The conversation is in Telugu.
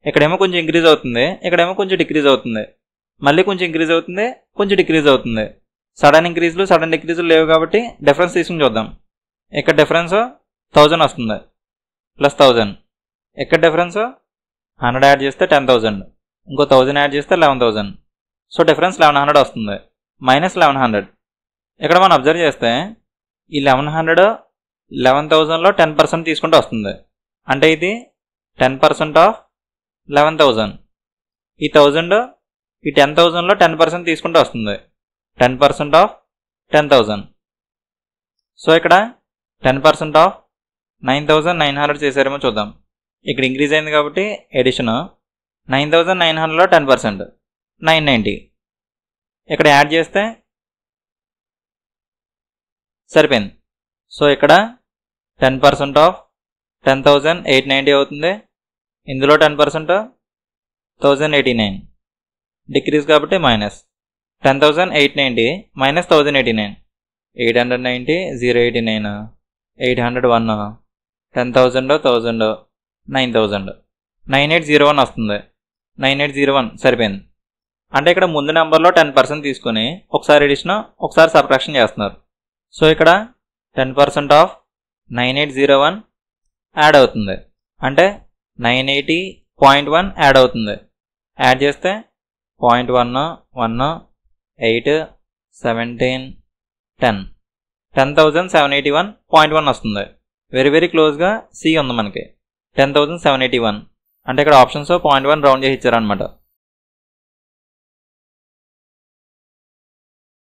ఇక్కడేమో కొంచెం ఇంక్రీజ్ అవుతుంది, ఇక్కడేమో కొంచెం డిక్రీజ్ అవుతుంది, మళ్ళీ కొంచెం ఇంక్రీజ్ అవుతుంది, కొంచెం డిక్రీజ్ అవుతుంది. సడన్ ఇంక్రీజ్లు సడన్ డిక్రీజ్లు లేవు కాబట్టి డిఫరెన్స్ తీసుకుని చూద్దాం. ఇక్కడ డిఫరెన్స్ 1000 వస్తుంది ప్లస్ 1000. ఇక్కడ డిఫరెన్స్ 100 యాడ్ చేస్తే 10,000, ఇంకో 1000 యాడ్ చేస్తే 11,000. సో డిఫరెన్స్ 1100 వస్తుంది మైనస్ 1100. ఇక్కడ మనం అబ్జర్వ్ చేస్తే ఈ 1100 11,000లో 10% తీసుకుంటూ వస్తుంది. అంటే ఇది 10% ఆఫ్ 11,000. ఈ 1000 ఈ 10,000లో 10% తీసుకుంటూ వస్తుంది, 10% ఆఫ్ 10,000. సో ఇక్కడ 10% ఆఫ్ 9,900 చేశారేమో చూద్దాం. ఇక్కడ ఇంక్రీజ్ అయింది కాబట్టి ఎడిషన్ 9,900లో 10% 990. ఇక్కడ యాడ్ చేస్తే సరిపోయింది. సో ఇక్కడ 10% ఆఫ్ 10,890 అవుతుంది, ఇందులో 10% 1,089 డిక్రీజ్ కాబట్టి మైనస్ 10,890 మైనస్ 1,089 890 089 801 10,000 1000 9,000 9801 వస్తుంది. 9801 సరిపోయింది. అంటే ఇక్కడ ముందు నెంబర్లో 10% తీసుకొని ఒకసారి ఎడిషన్ ఒకసారి సబ్ట్రాక్షన్ చేస్తున్నారు. సో ఇక్కడ 10% ఆఫ్ 9801 యాడ్ అవుతుంది, అంటే 980.1 యాడ్ అవుతుంది. యాడ్ చేస్తే 0.1 1 8 17 10 10,781.1 వస్తుంది. వెరీ క్లోజ్గా సి ఉంది మనకి 10,781. అంటే ఇక్కడ ఆప్షన్స్ 0.1 రౌండ్ చేసి ఇచ్చారనమాట.